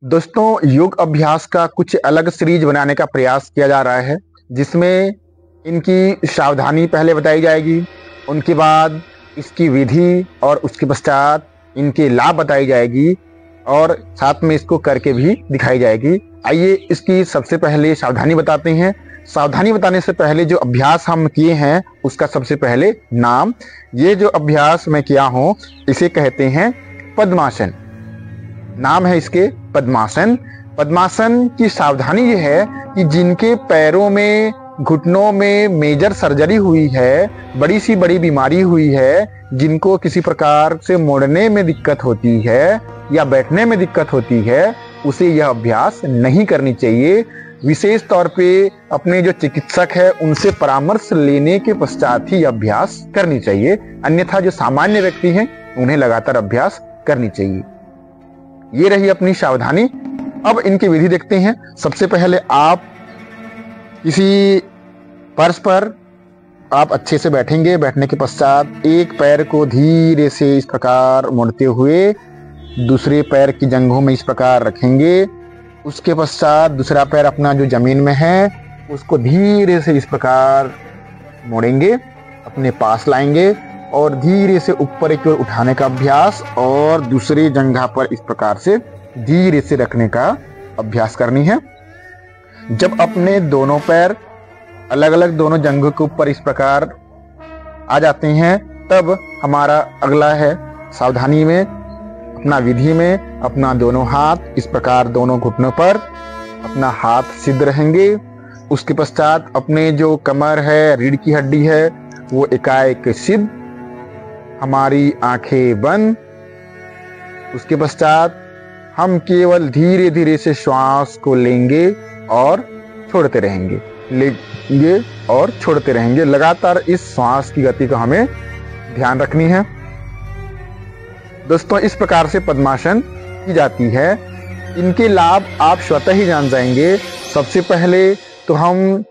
दोस्तों, योग अभ्यास का कुछ अलग सीरीज बनाने का प्रयास किया जा रहा है, जिसमें इनकी सावधानी पहले बताई जाएगी, उनके बाद इसकी विधि और उसके पश्चात इनके लाभ बताई जाएगी और साथ में इसको करके भी दिखाई जाएगी। आइए इसकी सबसे पहले सावधानी बताते हैं। सावधानी बताने से पहले जो अभ्यास हम किए हैं उसका सबसे पहले नाम, ये जो अभ्यास मैं किया हूँ इसे कहते हैं पद्मासन। नाम है इसके पद्मासन। पद्मासन की सावधानी ये है कि जिनके पैरों में, घुटनों में मेजर सर्जरी हुई है, बड़ी सी बड़ी बीमारी हुई है, जिनको किसी प्रकार से मुड़ने में दिक्कत होती है या बैठने में दिक्कत होती है, उसे यह अभ्यास नहीं करनी चाहिए। विशेष तौर पे अपने जो चिकित्सक है उनसे परामर्श लेने के पश्चात ही अभ्यास करनी चाहिए, अन्यथा जो सामान्य व्यक्ति हैं उन्हें लगातार अभ्यास करनी चाहिए। ये रही अपनी सावधानी। अब इनकी विधि देखते हैं। सबसे पहले आप किसी फर्श पर आप अच्छे से बैठेंगे। बैठने के पश्चात एक पैर को धीरे से इस प्रकार मोड़ते हुए दूसरे पैर की जंघों में इस प्रकार रखेंगे। उसके पश्चात दूसरा पैर अपना जो जमीन में है उसको धीरे से इस प्रकार मोड़ेंगे, अपने पास लाएंगे और धीरे से ऊपर की ओर उठाने का अभ्यास और दूसरी जंघा पर इस प्रकार से धीरे से रखने का अभ्यास करनी है। जब अपने दोनों पैर अलग अलग दोनों जंघों के ऊपर इस प्रकार आ जाते हैं, तब हमारा अगला है सावधानी में, अपना विधि में अपना दोनों हाथ इस प्रकार दोनों घुटनों पर अपना हाथ सिद्ध रहेंगे। उसके पश्चात अपने जो कमर है, रीढ़ की हड्डी है, वो एकाएक सिद्ध, हमारी आंखें बंद। उसके पश्चात हम केवल धीरे धीरे से श्वास को लेंगे और छोड़ते रहेंगे, लेंगे और छोड़ते रहेंगे। लगातार इस श्वास की गति का हमें ध्यान रखनी है। दोस्तों, इस प्रकार से पद्मासन की जाती है। इनके लाभ आप स्वतः ही जान जाएंगे। सबसे पहले तो हम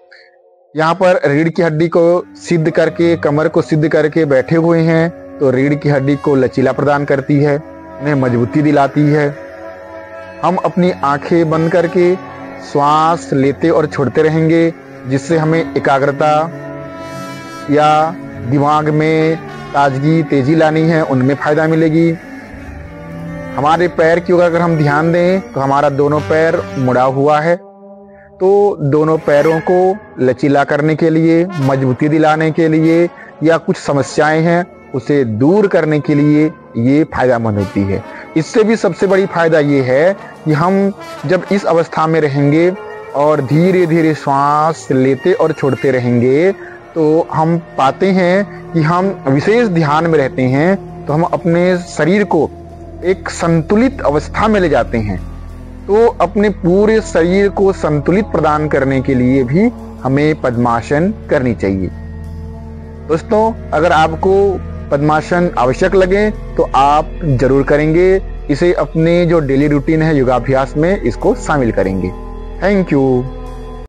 यहाँ पर रीढ़ की हड्डी को सिद्ध करके, कमर को सिद्ध करके बैठे हुए हैं, तो रीढ़ की हड्डी को लचीला प्रदान करती है, उन्हें मजबूती दिलाती है। हम अपनी आंखें बंद करके श्वास लेते और छोड़ते रहेंगे, जिससे हमें एकाग्रता या दिमाग में ताजगी, तेजी लानी है, उनमें फायदा मिलेगी। हमारे पैर की ओर अगर हम ध्यान दें तो हमारा दोनों पैर मुड़ा हुआ है, तो दोनों पैरों को लचीला करने के लिए, मजबूती दिलाने के लिए या कुछ समस्याएं हैं उसे दूर करने के लिए ये फायदेमंद होती है। इससे भी सबसे बड़ी फायदा ये है कि हम जब इस अवस्था में रहेंगे और धीरे धीरे श्वास लेते और छोड़ते रहेंगे, तो हम पाते हैं कि हम विशेष ध्यान में रहते हैं, तो हम अपने शरीर को एक संतुलित अवस्था में ले जाते हैं। तो अपने पूरे शरीर को संतुलित प्रदान करने के लिए भी हमें पद्मासन करनी चाहिए। दोस्तों, अगर आपको पद्मासन आवश्यक लगे तो आप जरूर करेंगे। इसे अपने जो डेली रूटीन है योगाभ्यास में इसको शामिल करेंगे। Thank you.